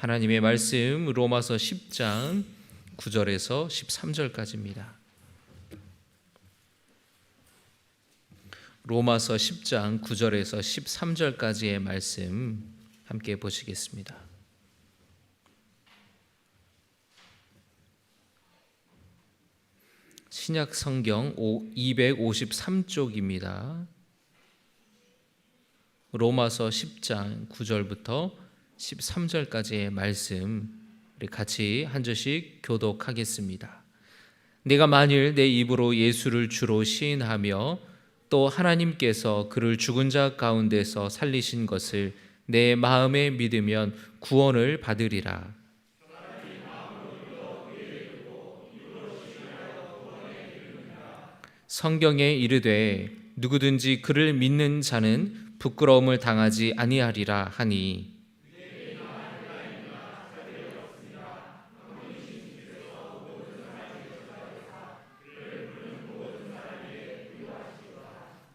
하나님의 말씀 로마서 10장 9절에서 13절까지입니다. 로마서 10장 9절에서 13절까지의 말씀 함께 보시겠습니다. 신약 성경 253쪽입니다. 로마서 10장 9절부터 13절까지의 말씀 우리 같이 한 절씩 교독하겠습니다. 내가 만일 내 입으로 예수를 주로 시인하며 또 하나님께서 그를 죽은 자 가운데서 살리신 것을 내 마음에 믿으면 구원을 받으리라. 성경에 이르되 누구든지 그를 믿는 자는 부끄러움을 당하지 아니하리라 하니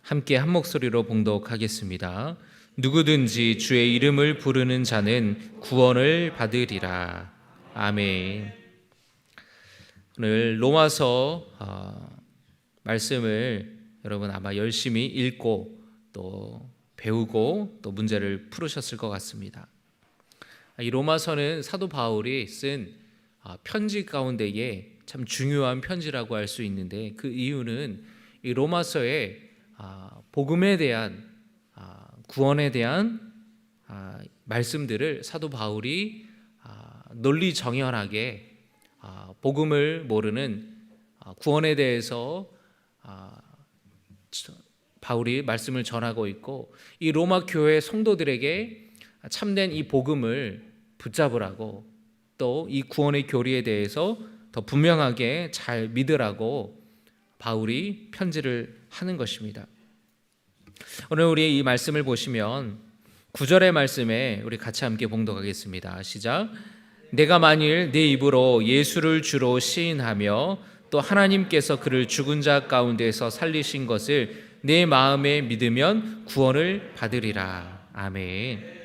함께 한 목소리로 봉독하겠습니다. 누구든지 주의 이름을 부르는 자는 구원을 받으리라. 아멘. 오늘 로마서 말씀을 여러분 아마 열심히 읽고 또 배우고 또 문제를 풀으셨을 것 같습니다. 이 로마서는 사도 바울이 쓴 편지 가운데에 참 중요한 편지라고 할 수 있는데, 그 이유는 이 로마서에 복음에 대한 구원에 대한 말씀들을 사도 바울이 논리정연하게 복음을 모르는 구원에 대해서 바울이 말씀을 전하고 있고, 이 로마 교회 성도들에게 참된 이 복음을 붙잡으라고, 또 이 구원의 교리에 대해서 더 분명하게 잘 믿으라고 바울이 편지를 하는 것입니다. 오늘 우리 이 말씀을 보시면 9절의 말씀에 우리 같이 함께 봉독하겠습니다. 시작. 내가 만일 내 입으로 예수를 주로 시인하며 또 하나님께서 그를 죽은 자 가운데서 살리신 것을 내 마음에 믿으면 구원을 받으리라. 아멘.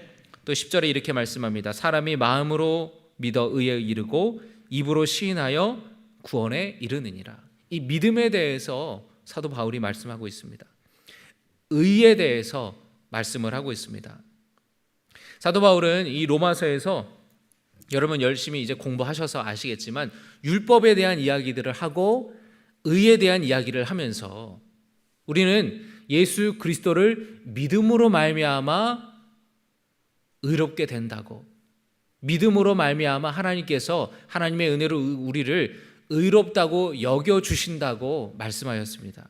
또 10절에 이렇게 말씀합니다. 사람이 마음으로 믿어 의에 이르고 입으로 시인하여 구원에 이르느니라. 이 믿음에 대해서 사도 바울이 말씀하고 있습니다. 의에 대해서 말씀을 하고 있습니다. 사도 바울은 이 로마서에서 여러분 열심히 이제 공부하셔서 아시겠지만 율법에 대한 이야기들을 하고 의에 대한 이야기를 하면서 우리는 예수 그리스도를 믿음으로 말미암아 의롭게 된다고, 믿음으로 말미암아 하나님께서 하나님의 은혜로 우리를 의롭다고 여겨주신다고 말씀하였습니다.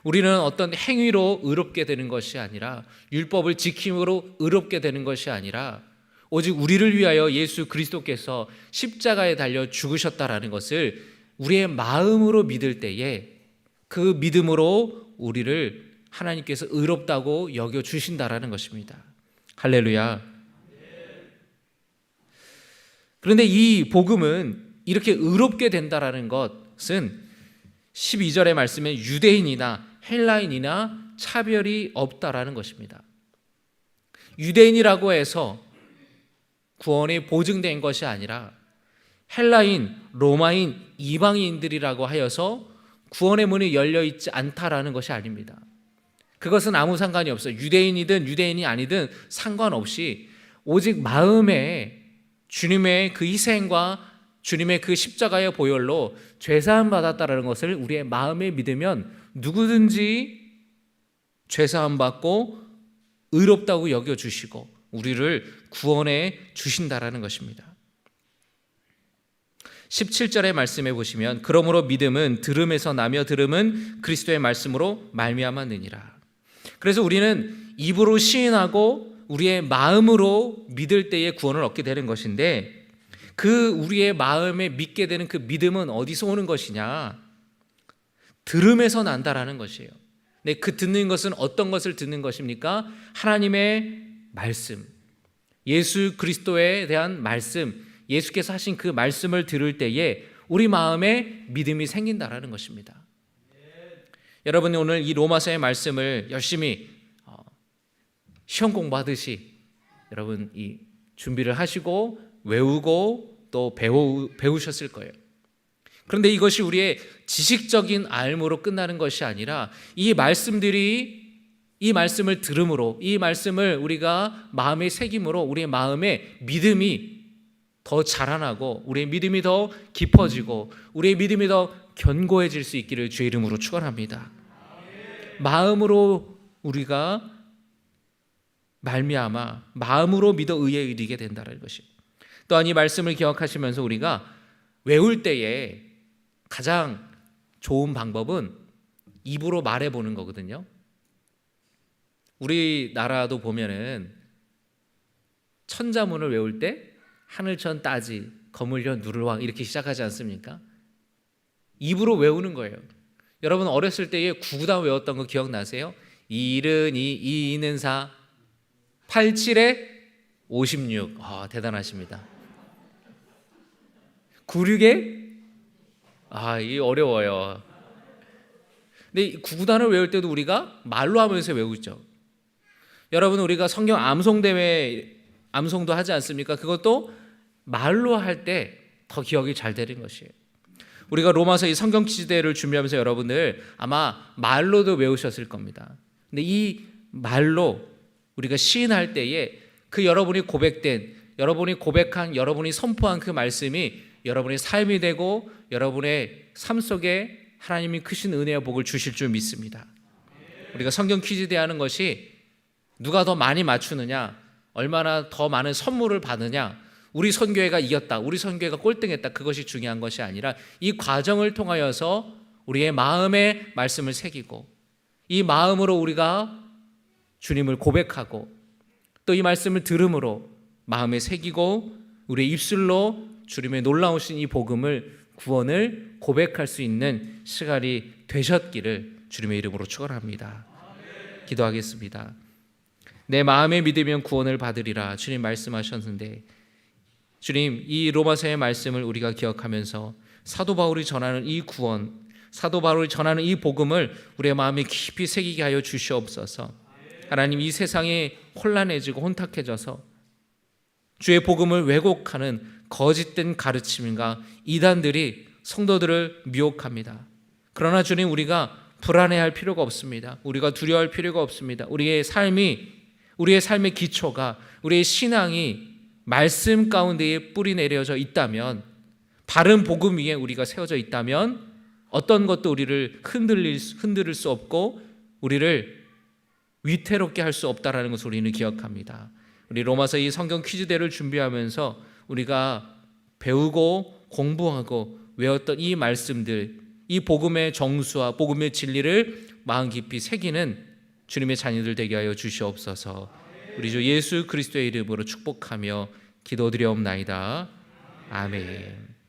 우리는 어떤 행위로 의롭게 되는 것이 아니라, 율법을 지킴으로 의롭게 되는 것이 아니라 오직 우리를 위하여 예수 그리스도께서 십자가에 달려 죽으셨다라는 것을 우리의 마음으로 믿을 때에 그 믿음으로 우리를 하나님께서 의롭다고 여겨주신다라는 것입니다. 할렐루야. 그런데 이 복음은 이렇게 의롭게 된다라는 것은 12절의 말씀에 유대인이나 헬라인이나 차별이 없다라는 것입니다. 유대인이라고 해서 구원이 보증된 것이 아니라 헬라인, 로마인, 이방인들이라고 하여서 구원의 문이 열려있지 않다라는 것이 아닙니다. 그것은 아무 상관이 없어요. 유대인이든 유대인이 아니든 상관없이 오직 마음에 주님의 그 희생과 주님의 그 십자가의 보혈로 죄사함 받았다라는 것을 우리의 마음에 믿으면 누구든지 죄사함 받고 의롭다고 여겨주시고 우리를 구원해 주신다라는 것입니다. 17절의 말씀에 보시면 그러므로 믿음은 들음에서 나며 들음은 그리스도의 말씀으로 말미암았느니라. 그래서 우리는 입으로 시인하고 우리의 마음으로 믿을 때에 구원을 얻게 되는 것인데, 그 우리의 마음에 믿게 되는 그 믿음은 어디서 오는 것이냐? 들음에서 난다라는 것이에요. 네, 그 듣는 것은 어떤 것을 듣는 것입니까? 하나님의 말씀, 예수 그리스도에 대한 말씀, 예수께서 하신 그 말씀을 들을 때에 우리 마음에 믿음이 생긴다라는 것입니다. 여러분 오늘 이 로마서의 말씀을 열심히 시험 공부하듯이 여러분 이 준비를 하시고 외우고 또 배우셨을 거예요. 그런데 이것이 우리의 지식적인 알므로 끝나는 것이 아니라 이 말씀을 들음으로, 이 말씀을 우리가 마음에 새김으로 우리의 마음에 믿음이 더 자라나고 우리의 믿음이 더 깊어지고 우리의 믿음이 더 견고해질 수 있기를 주의 이름으로 축원합니다. 마음으로 우리가 말미암아 마음으로 믿어 의에 이르게 된다는 것이. 또한 이 말씀을 기억하시면서 우리가 외울 때에 가장 좋은 방법은 입으로 말해보는 거거든요. 우리나라도 보면은 천자문을 외울 때 하늘천 따지 거물려 누를왕 이렇게 시작하지 않습니까? 입으로 외우는 거예요. 여러분 어렸을 때에 구구단 외웠던 거 기억나세요? 2는 2, 2는 4, 8, 7에 56. 대단하십니다. 9, 6에 이게 어려워요. 근데 구구단을 외울 때도 우리가 말로 하면서 외우죠. 여러분 우리가 성경 암송대회 암송도 하지 않습니까? 그것도 말로 할 때 더 기억이 잘 되는 것이에요. 우리가 로마서 이 성경 퀴즈대회를 준비하면서 여러분들 아마 말로도 외우셨을 겁니다. 근데 이 말로 우리가 시인할 때에 그 여러분이 고백된, 여러분이 고백한, 여러분이 선포한 그 말씀이 여러분의 삶이 되고 여러분의 삶 속에 하나님이 크신 은혜와 복을 주실 줄 믿습니다. 우리가 성경 퀴즈대회 하는 것이 누가 더 많이 맞추느냐, 얼마나 더 많은 선물을 받느냐, 우리 선교회가 이겼다, 우리 선교회가 꼴등했다, 그것이 중요한 것이 아니라 이 과정을 통하여서 우리의 마음에 말씀을 새기고 이 마음으로 우리가 주님을 고백하고 또 이 말씀을 들음으로 마음에 새기고 우리의 입술로 주님의 놀라우신 이 복음을, 구원을 고백할 수 있는 시간이 되셨기를 주님의 이름으로 축원합니다. 기도하겠습니다. 내 마음에 믿으면 구원을 받으리라 주님 말씀하셨는데, 주님 이 로마서의 말씀을 우리가 기억하면서 사도 바울이 전하는 이 구원, 사도 바울이 전하는 이 복음을 우리의 마음에 깊이 새기게 하여 주시옵소서. 하나님 이 세상이 혼란해지고 혼탁해져서 주의 복음을 왜곡하는 거짓된 가르침인가 이단들이 성도들을 미혹합니다. 그러나 주님 우리가 불안해할 필요가 없습니다. 우리가 두려워할 필요가 없습니다. 우리의 삶의 기초가, 우리의 신앙이 말씀 가운데에 뿌리 내려져 있다면, 바른 복음 위에 우리가 세워져 있다면 어떤 것도 우리를 흔들릴 수 없고 우리를 위태롭게 할 수 없다라는 것을 우리는 기억합니다. 우리 로마서 이 성경 퀴즈대를 준비하면서 우리가 배우고 공부하고 외웠던 이 말씀들, 이 복음의 정수와 복음의 진리를 마음 깊이 새기는 주님의 자녀들 되게 하여 주시옵소서. 우리 주 예수 그리스도의 이름으로 축복하며 기도드리옵나이다. 아멘.